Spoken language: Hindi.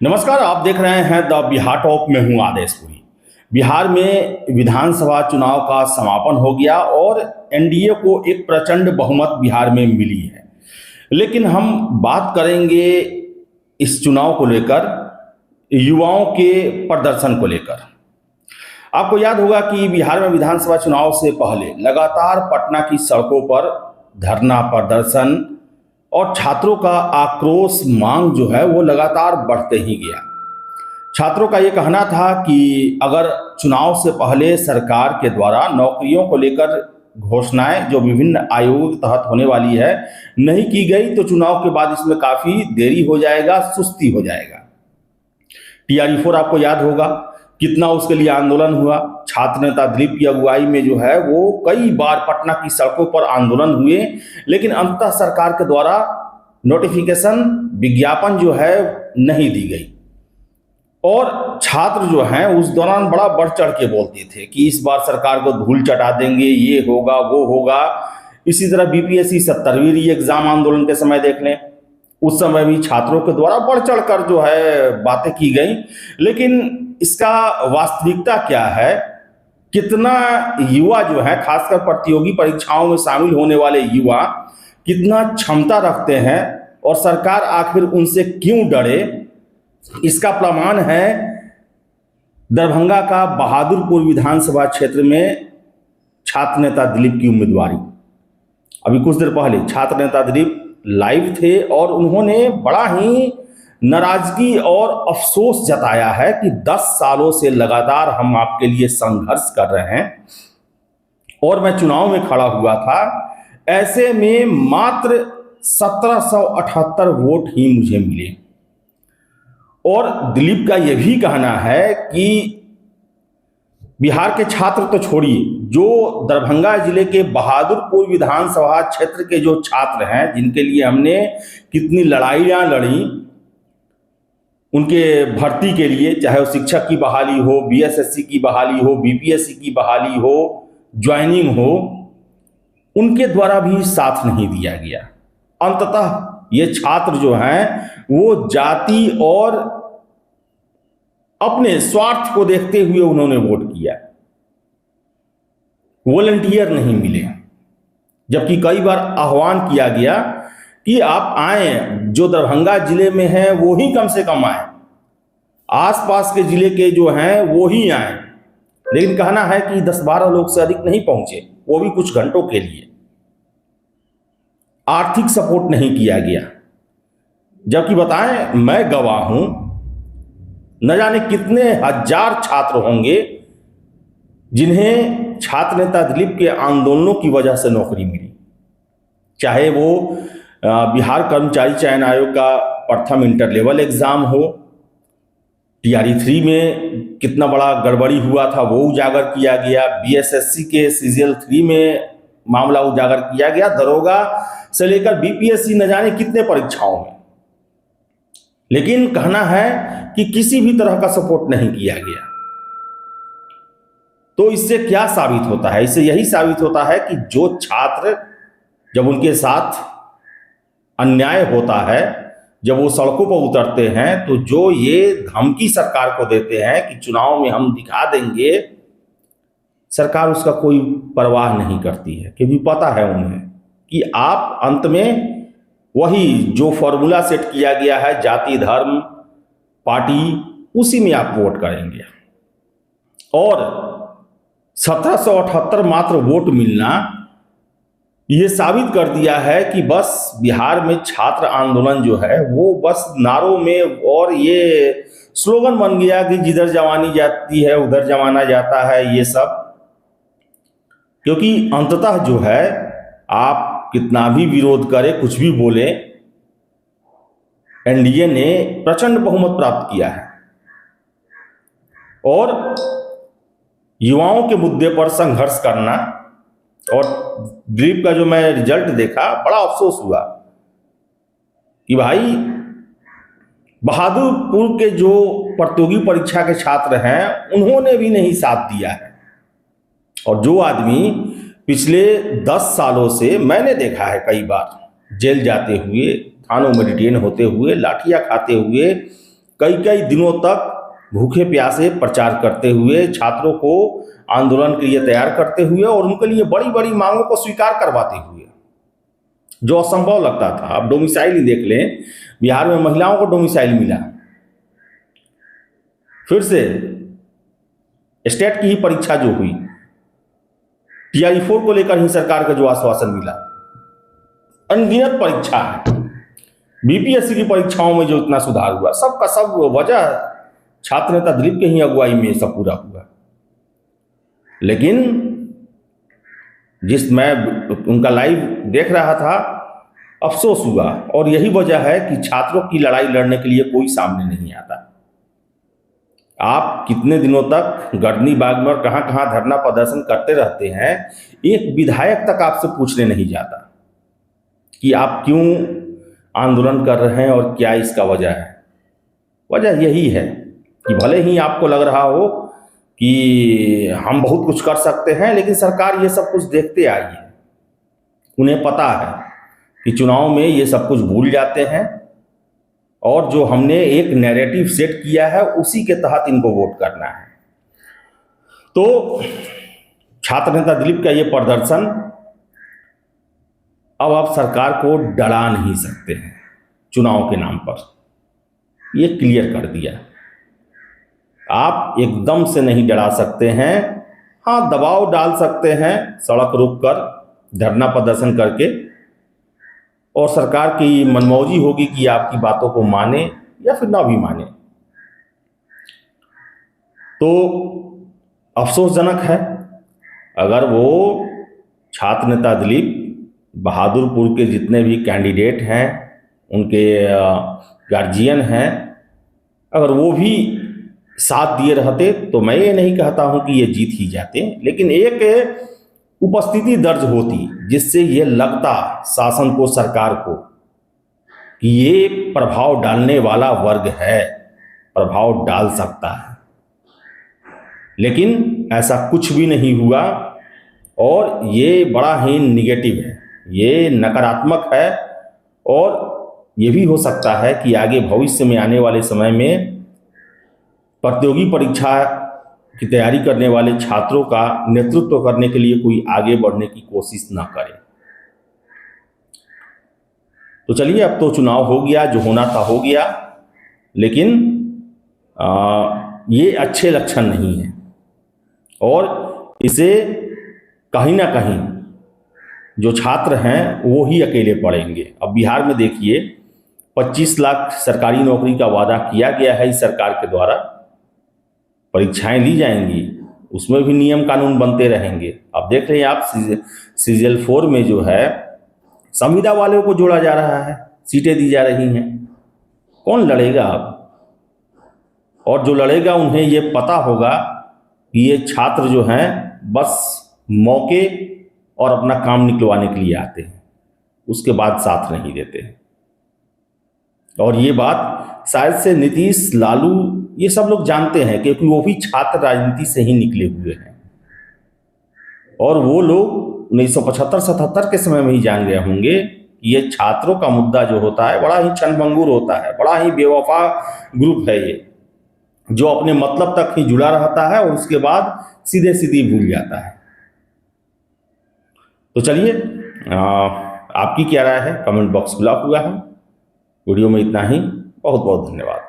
नमस्कार, आप देख रहे हैं द बिहार टॉप में हूं आदेश पुरी। बिहार में विधानसभा चुनाव का समापन हो गया और एनडीए को एक प्रचंड बहुमत बिहार में मिली है। लेकिन हम बात करेंगे इस चुनाव को लेकर, युवाओं के प्रदर्शन को लेकर। आपको याद होगा कि बिहार में विधानसभा चुनाव से पहले लगातार पटना की सड़कों पर धरना प्रदर्शन और छात्रों का आक्रोश मांग जो है वो लगातार बढ़ते ही गया। छात्रों का ये कहना था कि अगर चुनाव से पहले सरकार के द्वारा नौकरियों को लेकर घोषणाएं जो विभिन्न आयोगों के तहत होने वाली है नहीं की गई तो चुनाव के बाद इसमें काफ़ी देरी हो जाएगा, सुस्ती हो जाएगा। TRE 4 आपको याद होगा कितना उसके लिए आंदोलन हुआ। छात्र नेता दिलीप की अगुवाई में जो है वो कई बार पटना की सड़कों पर आंदोलन हुए, लेकिन अंततः सरकार के द्वारा नोटिफिकेशन विज्ञापन जो है नहीं दी गई। और छात्र जो हैं उस दौरान बड़ा बढ़ चढ़ के बोलते थे कि इस बार सरकार को धूल चटा देंगे, ये होगा वो होगा। इसी तरह BPSC 70वीं री एग्जाम आंदोलन के समय देख लें, उस समय भी छात्रों के द्वारा बढ़ चढ़ कर जो है बातें की गई। लेकिन इसका वास्तविकता क्या है, कितना युवा जो है खासकर प्रतियोगी परीक्षाओं में शामिल होने वाले युवा कितना क्षमता रखते हैं और सरकार आखिर उनसे क्यों डरे, इसका प्रमाण है दरभंगा का बहादुरपुर विधानसभा क्षेत्र में छात्र नेता दिलीप की उम्मीदवारी। अभी कुछ देर पहले छात्र नेता दिलीप लाइव थे और उन्होंने बड़ा ही नाराजगी और अफसोस जताया है कि 10 सालों से लगातार हम आपके लिए संघर्ष कर रहे हैं और मैं चुनाव में खड़ा हुआ था, ऐसे में मात्र 1778 वोट ही मुझे मिले। और दिलीप का यह भी कहना है कि बिहार के छात्र तो छोड़िए, जो दरभंगा जिले के बहादुरपुर विधानसभा क्षेत्र के जो छात्र हैं जिनके लिए हमने कितनी लड़ाइयाँ लड़ी, उनके भर्ती के लिए, चाहे वो शिक्षक की बहाली हो, BSSC की बहाली हो, BPSC की बहाली हो, ज्वाइनिंग हो, उनके द्वारा भी साथ नहीं दिया गया। अंततः ये छात्र जो हैं वो जाति और अपने स्वार्थ को देखते हुए उन्होंने वोट किया, वॉलंटियर नहीं मिले। जबकि कई बार आह्वान किया गया कि आप आए, जो दरभंगा जिले में है वो ही कम से कम आए, आसपास के जिले के जो हैं वो ही आए, लेकिन कहना है कि 10-12 लोग से अधिक नहीं पहुंचे, वो भी कुछ घंटों के लिए। आर्थिक सपोर्ट नहीं किया गया। जबकि बताएं, मैं गवाह हूं, न जाने कितने हजार छात्र होंगे जिन्हें छात्र नेता दिलीप के आंदोलनों की वजह से नौकरी मिली। चाहे वो बिहार कर्मचारी चयन आयोग का प्रथम इंटर लेवल एग्जाम हो, TRE 3 में कितना बड़ा गड़बड़ी हुआ था वो उजागर किया गया, BSSC के CGL 3 में मामला उजागर किया गया, दरोगा से लेकर BPSC न जाने कितने परीक्षाओं में। लेकिन कहना है कि किसी भी तरह का सपोर्ट नहीं किया गया। तो इससे क्या साबित होता है? इससे यही साबित होता है कि जो छात्र जब उनके साथ अन्याय होता है, जब वो सड़कों पर उतरते हैं, तो जो ये धमकी सरकार को देते हैं कि चुनाव में हम दिखा देंगे, सरकार उसका कोई परवाह नहीं करती है, क्योंकि पता है उन्हें कि आप अंत में वही जो फॉर्मूला सेट किया गया है, जाति धर्म पार्टी, उसी में आप वोट करेंगे। और 1778 मात्र वोट मिलना ये साबित कर दिया है कि बस बिहार में छात्र आंदोलन जो है वो बस नारों में और ये स्लोगन बन गया कि जिधर जवानी जाती है उधर जमाना जाता है, ये सब। क्योंकि अंततः जो है आप कितना भी विरोध करें, कुछ भी बोले, एनडीए ने प्रचंड बहुमत प्राप्त किया है। और युवाओं के मुद्दे पर संघर्ष करना, और दिलीप का जो मैं रिजल्ट देखा, बड़ा अफसोस हुआ कि भाई बहादुरपुर के जो प्रतियोगी परीक्षा के छात्र हैं उन्होंने भी नहीं साथ दिया है। और जो आदमी पिछले 10 सालों से मैंने देखा है कई बार जेल जाते हुए, थानों में डिटेन होते हुए, लाठियां खाते हुए, कई कई दिनों तक भूखे प्यासे प्रचार करते हुए, छात्रों को आंदोलन के लिए तैयार करते हुए और उनके लिए बड़ी बड़ी मांगों को स्वीकार करवाते हुए, जो असंभव लगता था। अब डोमिसाइल ही देख लें, बिहार में महिलाओं को डोमिसाइल मिला, फिर से स्टेट की ही परीक्षा जो हुई, TRE 4 को लेकर ही सरकार का जो आश्वासन मिला, अनगिनत परीक्षा है, BPSC की परीक्षाओं में जो इतना सुधार हुआ, सब का सब वजह छात्र नेता दिलीप के ही अगुवाई में सब पूरा हुआ। लेकिन मैं उनका लाइव देख रहा था, अफसोस हुआ, और यही वजह है कि छात्रों की लड़ाई लड़ने के लिए कोई सामने नहीं आता। आप कितने दिनों तक गर्दनी बाग में और कहां कहां धरना प्रदर्शन करते रहते हैं, एक विधायक तक आपसे पूछने नहीं जाता कि आप क्यों आंदोलन कर रहे हैं और क्या इसका वजह है। वजह यही है कि भले ही आपको लग रहा हो कि हम बहुत कुछ कर सकते हैं, लेकिन सरकार ये सब कुछ देखते आई है। उन्हें पता है कि चुनाव में ये सब कुछ भूल जाते हैं, और जो हमने एक नैरेटिव सेट किया है उसी के तहत इनको वोट करना है। तो छात्र नेता दिलीप का ये प्रदर्शन अब आप सरकार को डरा नहीं सकते हैं चुनाव के नाम पर, ये क्लियर कर दिया। आप एकदम से नहीं डरा सकते हैं, हाँ दबाव डाल सकते हैं सड़क रोक कर, धरना प्रदर्शन करके, और सरकार की मनमौजी होगी कि आपकी बातों को माने या फिर ना भी माने। तो अफसोसजनक है अगर वो छात्र नेता दिलीप, बहादुरपुर के जितने भी कैंडिडेट हैं, उनके गार्जियन हैं, अगर वो भी साथ दिए रहते, तो मैं ये नहीं कहता हूं कि ये जीत ही जाते, लेकिन एक उपस्थिति दर्ज होती जिससे ये लगता शासन को, सरकार को, कि ये प्रभाव डालने वाला वर्ग है, प्रभाव डाल सकता है। लेकिन ऐसा कुछ भी नहीं हुआ, और ये बड़ा ही निगेटिव है, ये नकारात्मक है। और ये भी हो सकता है कि आगे भविष्य में आने वाले समय में प्रतियोगी परीक्षा की तैयारी करने वाले छात्रों का नेतृत्व करने के लिए कोई आगे बढ़ने की कोशिश ना करे। तो चलिए, अब तो चुनाव हो गया, जो होना था हो गया, लेकिन ये अच्छे लक्षण नहीं है, और इसे कहीं ना कहीं जो छात्र हैं वो ही अकेले पड़ेंगे। अब बिहार में देखिए, 25 लाख सरकारी नौकरी का वादा किया गया है इस सरकार के द्वारा, परीक्षाएं ली जाएंगी, उसमें भी नियम कानून बनते रहेंगे। अब देख रहे हैं आप, सीरियल 4 में जो है संविदा वालों को जोड़ा जा रहा है, सीटें दी जा रही हैं। कौन लड़ेगा अब? और जो लड़ेगा उन्हें ये पता होगा कि ये छात्र जो हैं बस मौके और अपना काम निकलवाने के लिए आते हैं, उसके बाद साथ नहीं देते हैं। और ये बात शायद से नीतीश, लालू, ये सब लोग जानते हैं, क्योंकि वो भी छात्र राजनीति से ही निकले हुए हैं। और वो लोग 1975-77 के समय में ही जान गए होंगे कि ये छात्रों का मुद्दा जो होता है बड़ा ही क्षणभंगुर होता है, बड़ा ही बेवफा ग्रुप है ये, जो अपने मतलब तक ही जुड़ा रहता है और उसके बाद सीधे सीधे भूल जाता है। तो चलिए, आपकी क्या राय है? कमेंट बॉक्स खुला हुआ है। वीडियो में इतना ही, बहुत बहुत धन्यवाद।